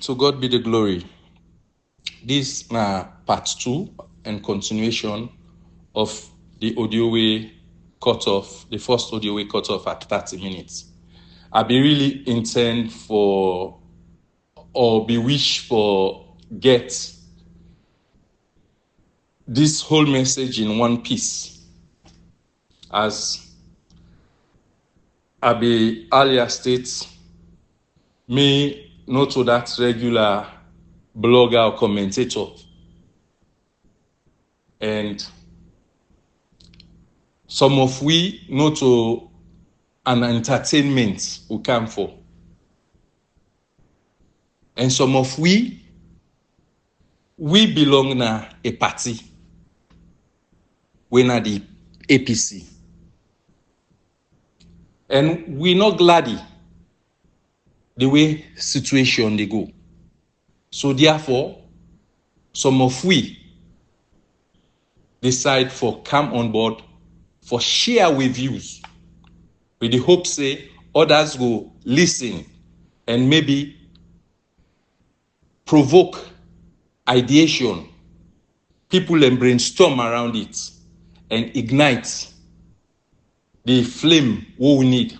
To God be the glory. This is part 2 and continuation of the audio way cutoff, the first audio way cutoff at 30 minutes. I be really intend for or be wish for get this whole message in one piece. As I be earlier states, me not to that regular blogger or commentator. And some of we not to an entertainment we come for. And some of we belong na a party. We na the APC. And we not glad the way situation they go. So therefore, some of we decide for come on board for share with views with the hope say others go listen and maybe provoke ideation, people and brainstorm around it and ignite the flame what we need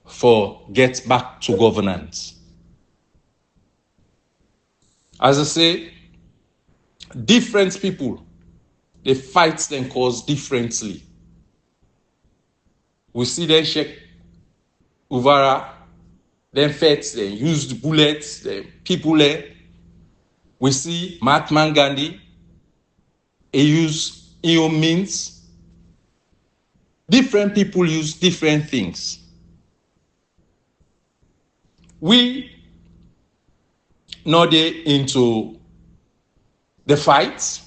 for get back to governance. As I say, different people, they fight them cause differently. We see them shake Uvara, them fight, they use the bullets, the people there. We see Mahatma Gandhi, he use means. Different people use different things. We not into the fight.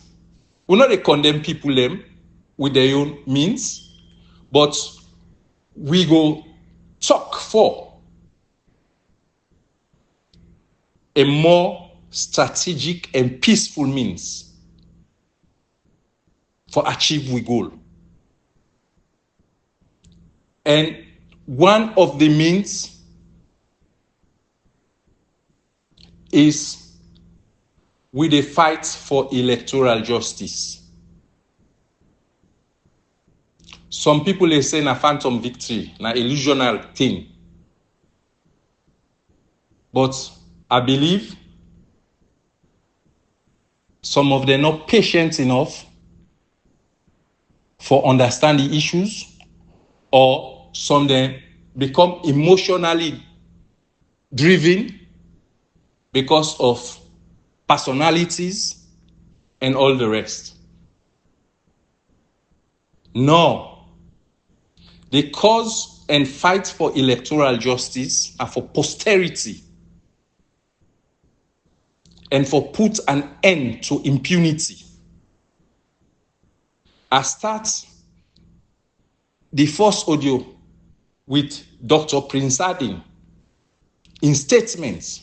We not condemn people them with their own means, but we go talk for a more strategic and peaceful means for achieve we goal. And one of the means is with a fight for electoral justice. Some people they say na phantom victory, na illusional thing. But I believe some of them not patient enough for understand the issues, or some of them become emotionally driven because of personalities and all the rest. No. The cause and fight for electoral justice are for posterity and for put an end to impunity. I start the first audio with Dr. Prince Adin in statements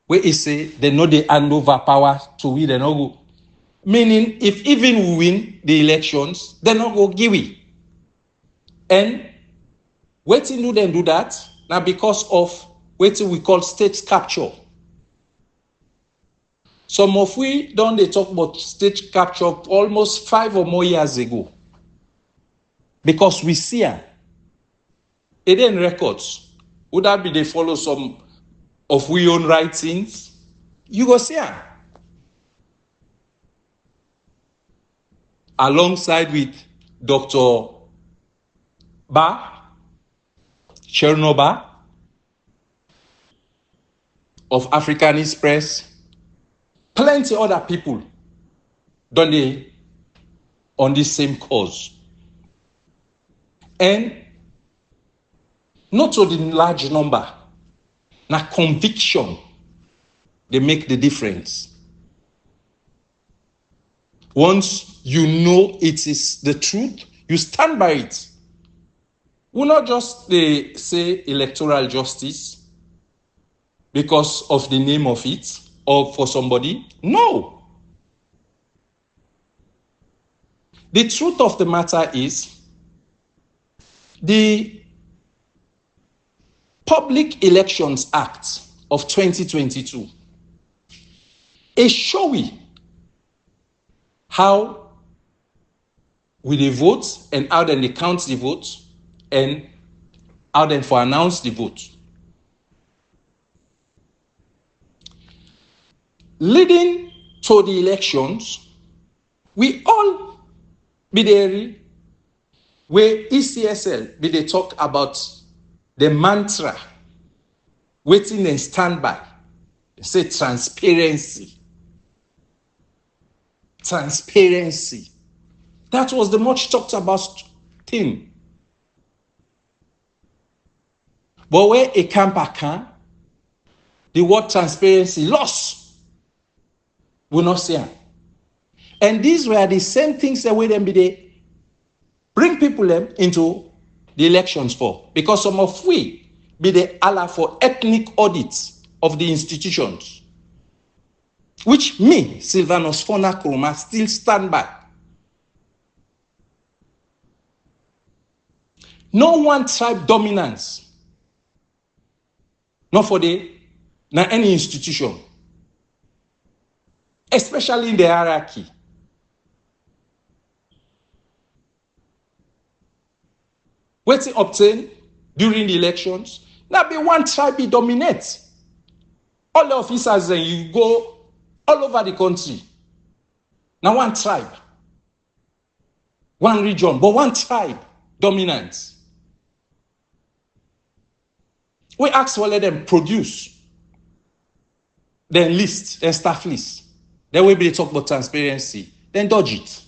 where he say they know they hand over power to we, they no go. Meaning, if even we win the elections, they no go give it. And waiting do them do that now because of what we call state capture. Some of we don't they talk about state capture almost 5 or more years ago. Because we see it in records. Would that be they follow some of we own writings? You go see it. Alongside with Dr. Chernoba of Africanist Press, plenty other people don't they on this same cause. And not to the large number, na conviction, they make the difference. Once you know it is the truth, you stand by it. We not just say electoral justice because of the name of it or for somebody. No. The truth of the matter is the Public Elections Act of 2022 is showing how we dey vote and how then they count the vote and how then for announce the vote. Leading to the elections, we all be there where ECSL be they talk about the mantra, waiting and stand by, say transparency. Transparency. That was the much talked about thing. But where a camper can, the word transparency lost. We not see it. And these were the same things that we then be they bring people them into the elections for. Because some of we be they allow for ethnic audits of the institutions. Which me, SYLVANUS F KOROMA, still stand by. No one tribe dominance. Not for any institution. Especially in the hierarchy. What it obtain during the elections, now be one tribe be dominate. All the officers then you go all over the country. Now one tribe, one region, but one tribe dominant. We ask for let them produce, then list, then staff list. Then we be talk about transparency, then dodge it.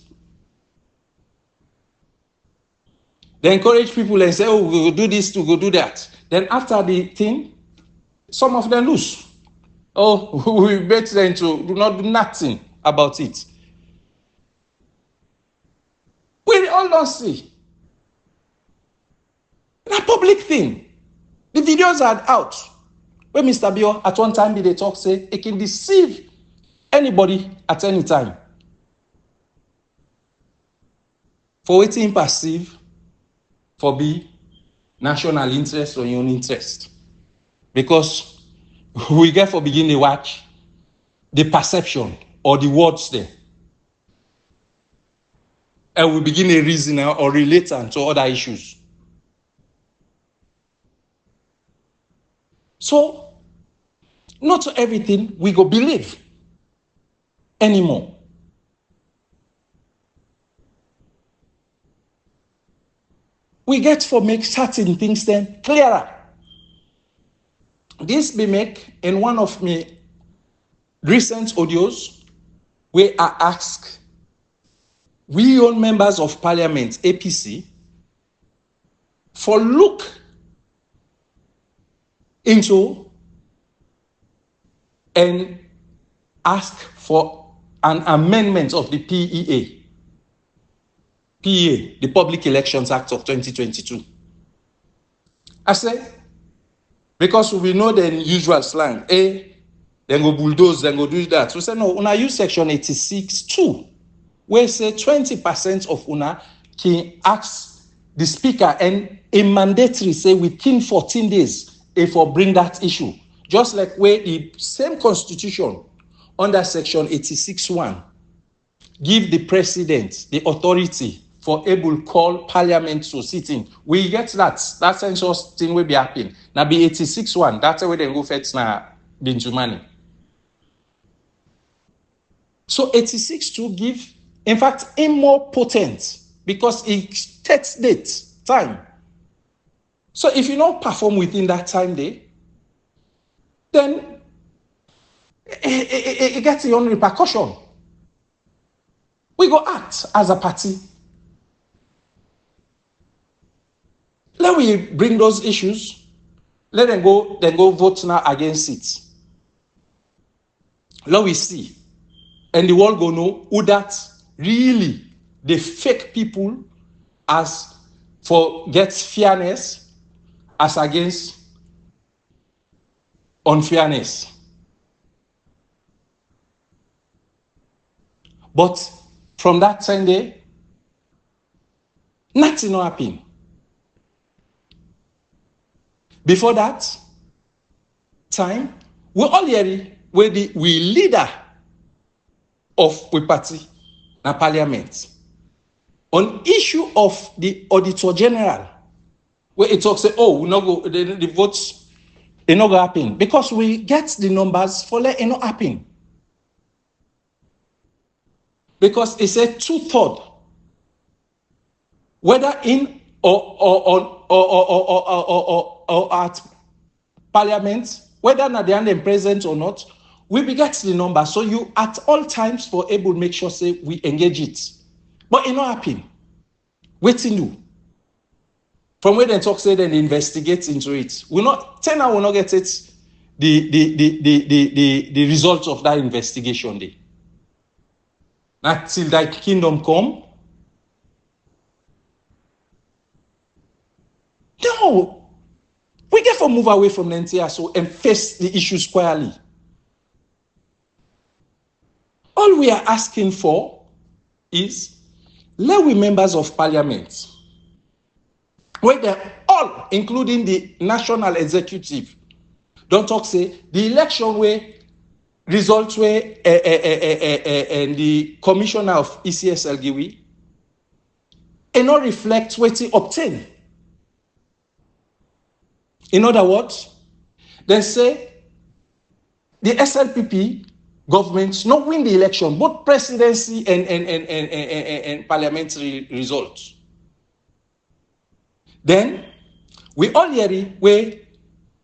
They encourage people and say, oh, we'll do this, we'll do that. Then after the thing, some of them lose. Oh, we bet them to do not do nothing about it. We all don't see. It's a public thing. The videos are out. When Mr. Bio at one time they talk, say, it can deceive anybody at any time. For waiting perceive, for be national interest or your own interest. Because we get for begin to watch the perception or the words there. And we begin to reason or relate them to other issues. So, not everything we go believe anymore. We get for make certain things then clearer. This be make in one of my recent audios where I ask we all members of Parliament APC for look into and ask for an amendment of the PEA, the Public Elections Act of 2022. I said, because we know the usual slang, then go bulldoze, then go do that. We said, no, una use section 86(2), where say 20% of una can ask the speaker and a mandatory say within 14 days if or bring that issue. Just like where the same constitution under section 86(1) give the president the authority for able call parliament to sit in. We get that census thing will be happening. Now be 86(1), that's where they go fetch now bintu money. So 86(2) give, in fact, a more potent because it takes date, time. So if you don't perform within that time day, then it gets your own repercussion. We go act as a party. Let we bring those issues. Let them go vote now against it. Let we see. And the world go know who that really the fake people as for get fairness as against unfairness. But from that same day, nothing will happen. Before that time, we all hear where we leader of we party na parliament on issue of the Auditor General, where it talks say, oh, we not go the votes, it not go happen because we get the numbers for let it not happen. Because it's a 2/3, whether in or at parliament, whether na the end present or not, we be get the number. So you at all times for able to make sure say we engage it. But it not happen. Waiting you. From where they talk say then they investigate into it. We not 10 hours will not get it the result of that investigation day. Until that kingdom come. No. We get to move away from the NTR so and face the issue squarely. All we are asking for is let we members of parliament, where they're all, including the national executive, don't talk say the election where results where and the commissioner of ECSL give and not reflect what he obtain. In other words, they say the SLPP government not win the election, both presidency and parliamentary results. Then we all hear where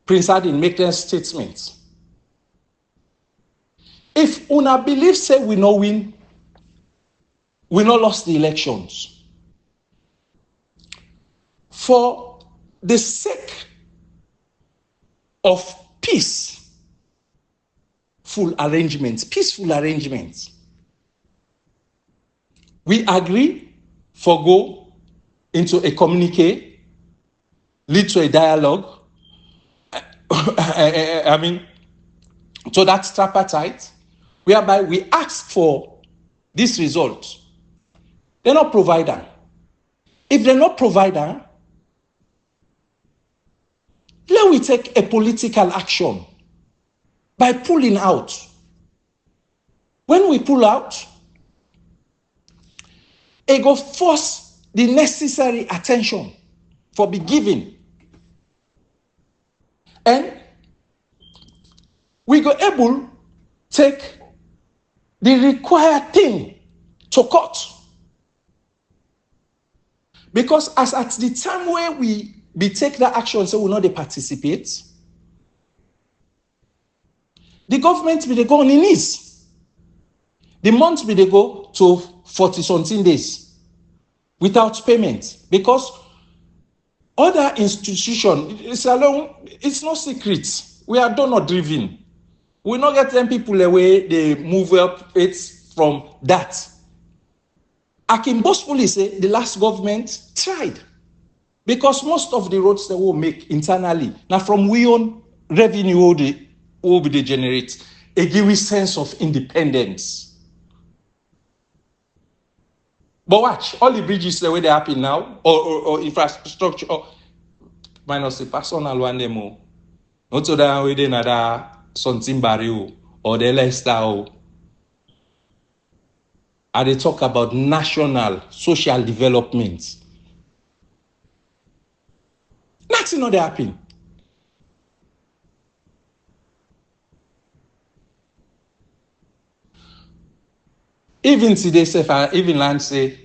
Prince Adin make their statements. If una believe say we no win, we no lost the elections. For the sake of peaceful arrangements, we agree for go into a communique, lead to a dialogue, I mean, to that tripartite, whereby we ask for this result. They're not provider. If they're not provider, let we take a political action by pulling out. When we pull out, it go force the necessary attention for be given. And we go able take the required thing to court. Because as at the time where we take that action, so we know they participate, the government will go on in knees. The month will go to 40-something days without payment. Because other institutions, it's no secret. We are donor driven. We not get them people away, they move up it from that. I can boastfully say the last government tried. Because most of the roads they will make internally, now from we own revenue will be generate a given sense of independence. But watch, all the bridges the way they happen now, or infrastructure, or minus the personal one demo, not so that way they another something barrier or the Leicester. And they talk about national social development. Nothing not happen. Even today, even land say,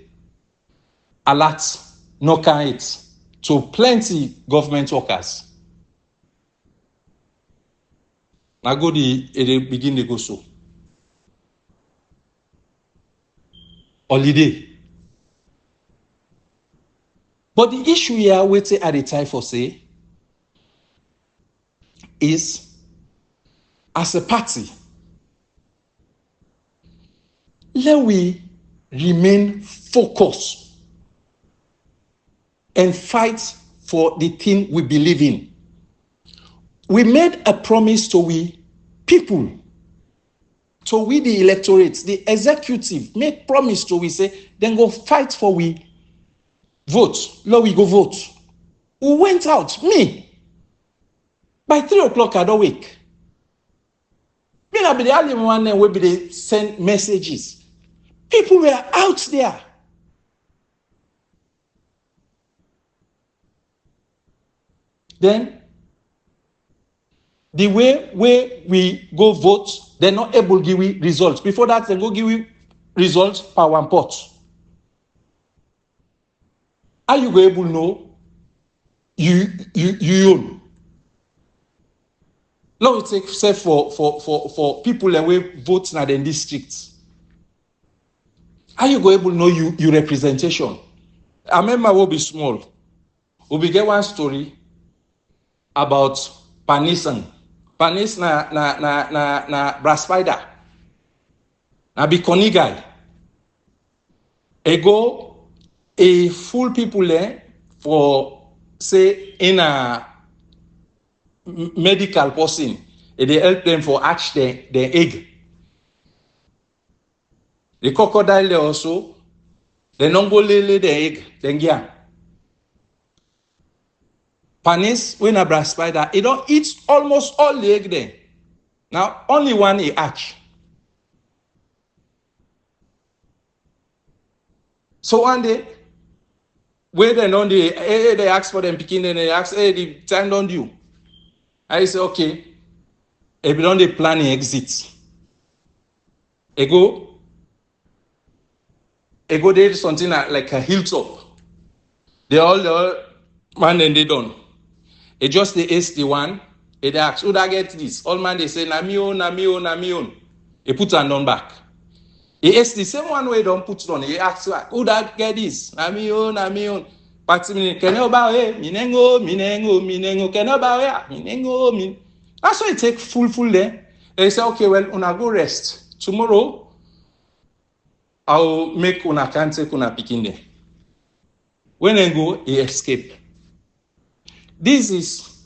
alert, no can it to plenty government workers. Now go they begin to go so. Holiday. But the issue here, waiting at the time for say, is as a party, let we remain focused and fight for the thing we believe in. We made a promise to we people, to we the electorate, the executive, make promise to we say, then go fight for we vote. Let we go vote. Who went out? Me. By 3 o'clock, I don't wake. Me not be the only one that will be they send messages. People were out there. Then, the way we go vote, they're not able to give you results. Before that, they go give you results per one pot. How you go able to know you own? Now it's say for people that will vote in the districts. How you go able to know you representation? I remember will be small. We get one story about Panisan. Panis na brass spider. Na bikoni guy. Ego a full people there for say in a medical person. They help them for hatch the egg. The crocodile there also. They don't go lay the egg. Then yeah. Panis, when a brass spider, it don't eat almost all the egg there. Now, only one he hatch. So one day, when they ask for them picking, then they ask, hey, the time don't do. I say, okay. If you don't plan the exit. Ego did something like a hilltop. They all man and they done. It just the ace the one. It asks, who that get this? All man they say, na me own. He put a on back. He asked the same one way don't put it on. He asks, who that get this? Na me own. But me can you bow here? Minengo. Can you bow here? Minengo. That's why it take full there. They say, okay, well, una go rest. Tomorrow, I'll make una can take una picking there. When they go, he escape. This is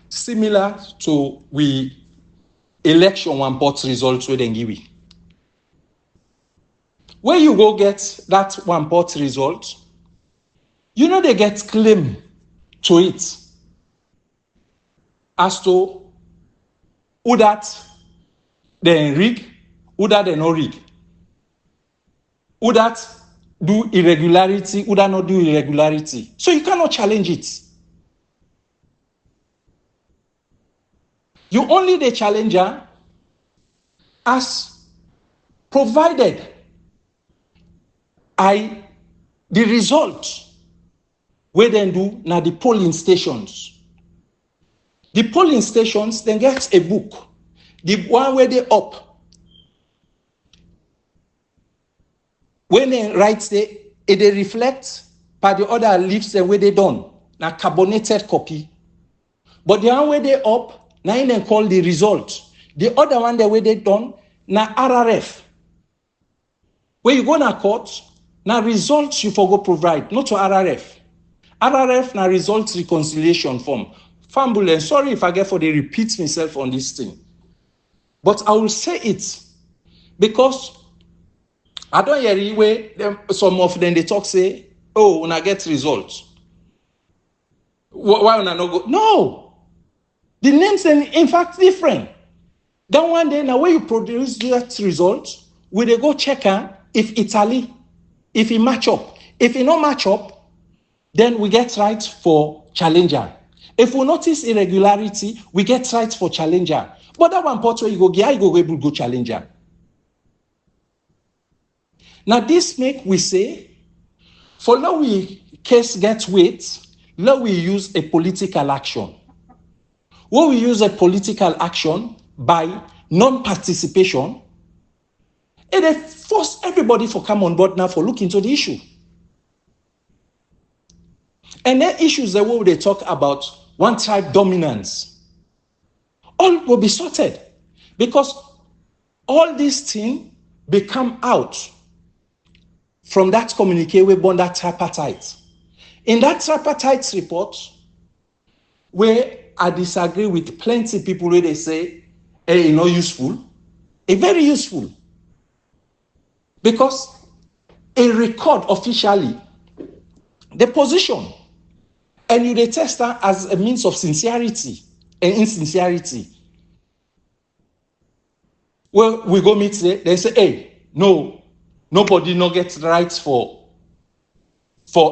similar to we election one pot results where they give you. When you go get that one pot result, you know they get claim to it as to who that they rig, who that they no rig, who that do irregularity, who that not do irregularity. So you cannot challenge it. You only the challenger as provided the result where then do now the polling stations. The polling stations then get a book. The one where they up. When they write they reflect by the other leaves the way they done. Now carbonated copy. But the one where they up, now they call the result. The other one the way they done, now RRF. When you go to court, now results you forgo provide, not to RRF. RRF now results reconciliation form. Fambulance, sorry if I get for the repeat myself on this thing. But I will say it because I don't hear where some of them they talk say, oh, when I get results. Why when I not go? No. The names are in fact different. Then one day now when you produce that result, will they go check if Italy, if it match up. If it not match up, then we get right for challenger. If we notice irregularity, we get right for challenger. But that one part where you go able to go challenger. Now this make we say, for now we case get weight, now we use a political action. When we use a political action by non-participation, it force everybody to come on board now for look into the issue. And then issues that where they talk about one tribe dominance, all will be sorted because all these things become out from that communique with that tripartite. In that tripartite report, where I disagree with plenty people where they say, hey, it's not useful, it's very useful. Because a record officially, the position, And you dey test her as a means of sincerity and insincerity. Well, we go meet there, they say, hey, no, nobody no get rights for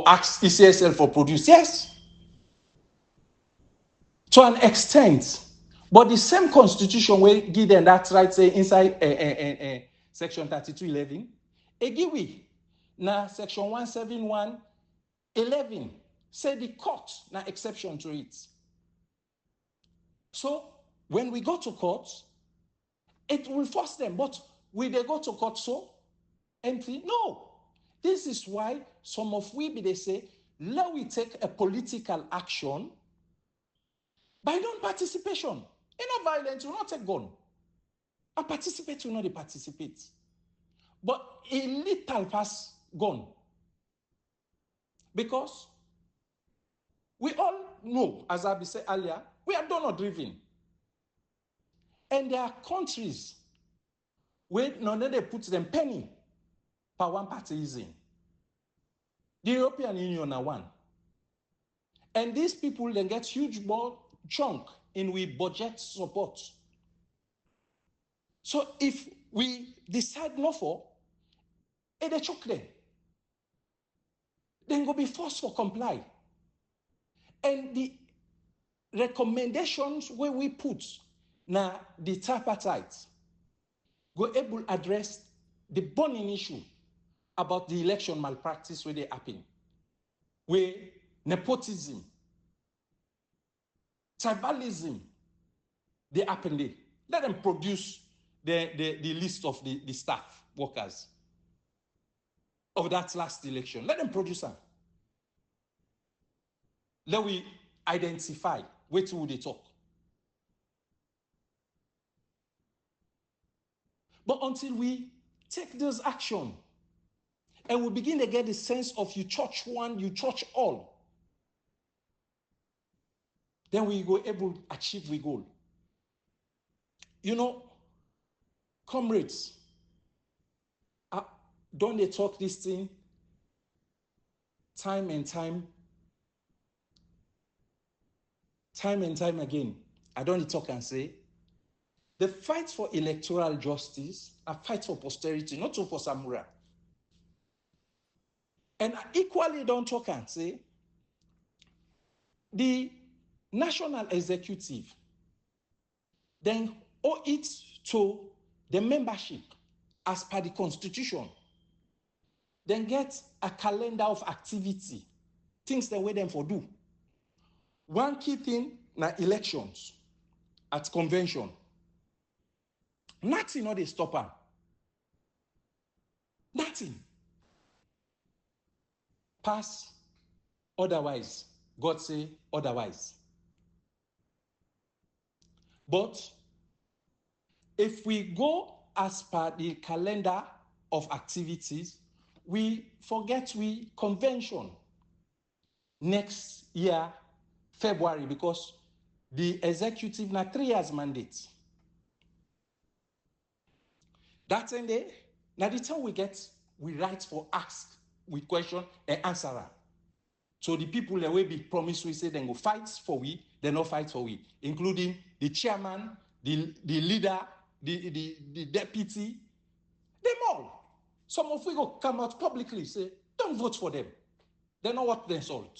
ask ECSL for produce. Yes, to an extent. But the same constitution will give them that right, say, inside section 3211, it give we, now section 17111, say the court, now exception to it. So, when we go to court, it will force them, but will they go to court so empty? No. This is why some of we, they say, let we take a political action by non-participation. In no violence, you not take gun. And participate, you know they participate. But a little pass gun. Because we all know, as I said earlier, we are donor-driven. And there are countries where none of they put them penny per one partyism. The European Union are one. And these people then get huge more chunk in we budget support. So if we decide no for, and they choke them, then go be forced for comply. And the recommendations where we put now the tripartite go able address the burning issue about the election malpractice where they happen, where nepotism, tribalism, they happen there. Let them produce the list of the staff workers of that last election. Let them produce them. Let we identify where to they talk. But until we take those action and we begin to get the sense of you church one, you church all, then we go able to achieve we goal. You know, comrades, don't they talk this thing time and time again? I don't talk and say, the fight for electoral justice, a fight for posterity, not for samurai. And I equally don't talk and say, the national executive then owe it to the membership as per the constitution, then get a calendar of activity, things they wait them for do. One key thing, na elections at convention. Nothing, not they stop her. Nothing. Pass, otherwise. God say otherwise. But if we go as per the calendar of activities, we forget we convention next year, February, because the executive na 3 years mandate. That's in there. Now the time we get, we write for ask, we question and answer. So the people that will be promised, we say, then go fight for we, they not fight for we, including the chairman, the leader, the deputy, them all. Some of we go come out publicly, say, don't vote for them. They know what they insult.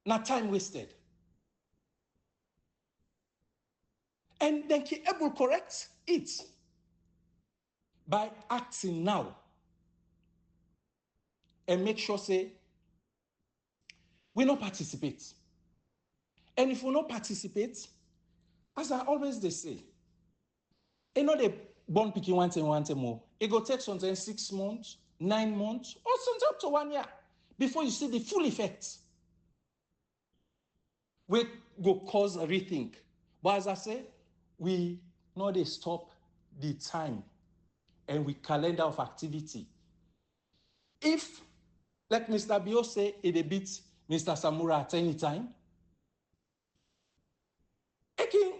Not time wasted. And then he able correct it by acting now and make sure, say, we not participate. And if we not participate, as I always they say, you know they born picking one time more. It go take sometimes 6 months, 9 months, or sometimes up to 1 year before you see the full effect. We go cause a rethink. But as I say, we know they stop the time and we calendar of activity. If, like Mr. Bio say, it beat Mr. Samura at any time, he can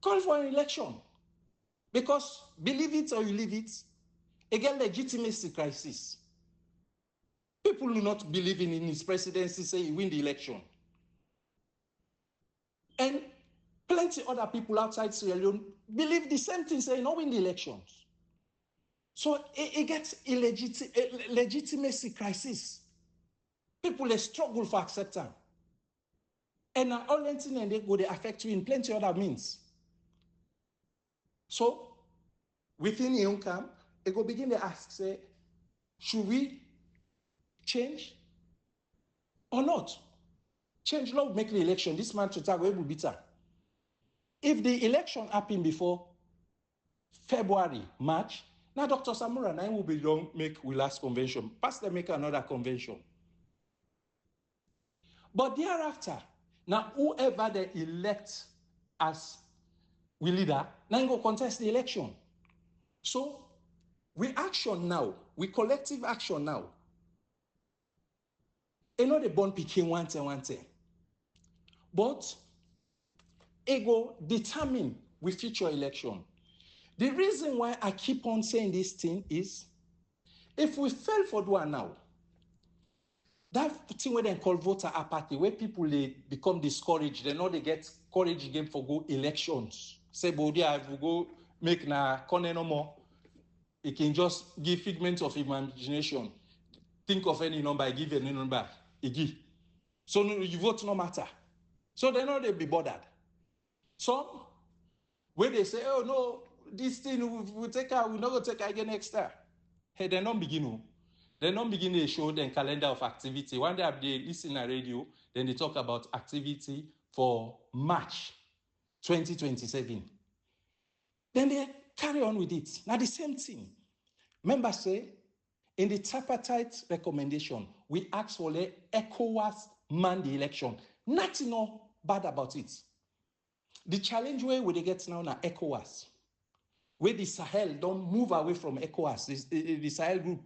call for an election. Because believe it or you leave it, again, legitimacy crisis. People do not believe in his presidency, say he win the election. And plenty other people outside Sierra Leone believe the same thing, say, not win the elections. So it gets legitimacy crisis. People they struggle for acceptance. And now all thing and they go, they affect you in plenty other means. So within the young camp, they go begin to ask, say, should we change or not? Change law make the election. This man to tag will be better. If the election happened before February, March, now Dr. Samura and I will be done make we last convention. Pass them make another convention. But thereafter, now whoever they elect as we leader, now go contest the election. So we action now, we collective action now. You know the born picking one thing. But it go determine with future election. The reason why I keep on saying this thing is, if we fail for one now, that thing where they call voter apathy, where people they become discouraged, they know they get courage again for go elections. Say, Bodi, I will go make na corner no more. It can just give figments of imagination. Think of any number, give any number, give. So you vote no matter. So they know they be bothered. Some, when they say, oh no, this thing we take out, we're not going to take out again next time. Hey, they don't begin. They don't begin to show them calendar of activity. One day they listen to radio, then they talk about activity for March 2027. Then they carry on with it. Now the same thing. Members say, in the tripartite recommendation, we ask for the ECOWAS man the election. Nothing no bad about it. The challenge where they get now ECOWAS, where the Sahel don't move away from ECOWAS. The Sahel group,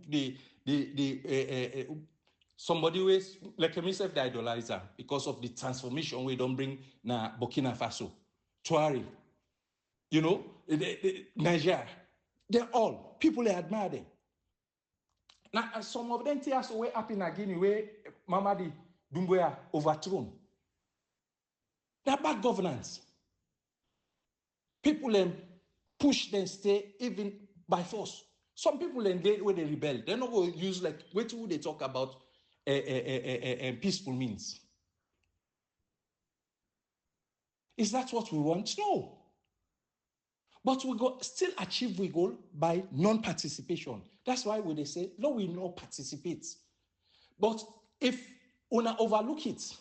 somebody who is like myself, the idolizer, because of the transformation we don't bring na Burkina Faso, Tuareg, you know, Niger. They're all people they admire them. Now some of them tears away up in Guinea where Mamadi Doumbouya overthrown. They're bad governance. People push them stay even by force. Some people engage when they rebel. They're not going to use like what would they talk about peaceful means. Is that what we want? No. But we go still achieve we goal by non-participation. That's why when they say no, we not participate. But if una overlook it,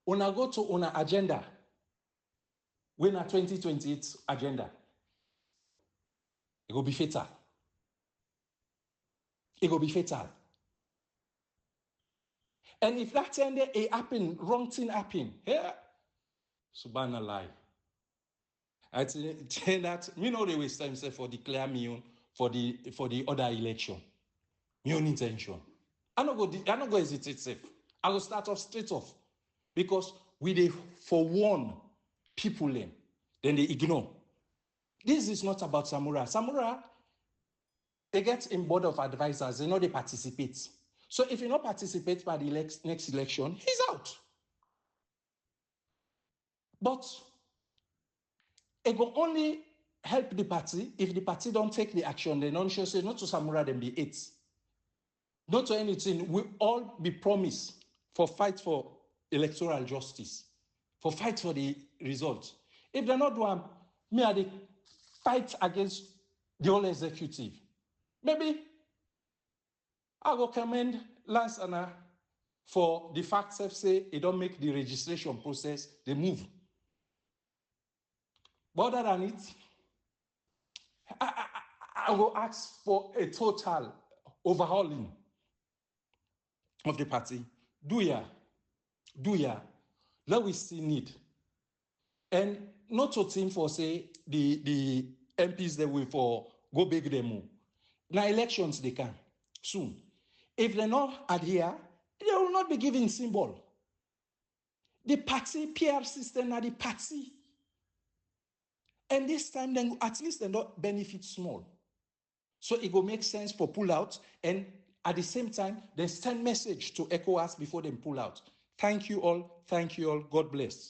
una go to una agenda, when a 2028 agenda, it will be fatal. It will be fatal. And if that end it happen, wrong thing happen, yeah, subhanallah. I tell that me know they waste time for declare me for the other election. My own intention. I not go hesitate safe. I will start off straight off because we they for one people then they ignore. This is not about Samura. Samura, they get in board of advisors, they know they participate. So if you not participate by the next election, he's out. But it will only help the party if the party don't take the action. They don't show say not to Samura them be it. Not to anything. We all be promised for fight for electoral justice, for fight for the result. If they're not doing, me are the fight against the whole executive. Maybe I will commend Lance Anna for the fact that say it don't make the registration process, they move. But other than it, I will ask for a total overhauling of the party. Do ya? That we still need. And not to think for say the MPs that will for go big demo. Now elections they can soon. If they not adhere, they will not be given symbol. The party PR system are the party. And this time, then at least they don't benefit small. So it will make sense for pull out. And at the same time, they send message to ECOWAS before they pull out. Thank you all. God bless.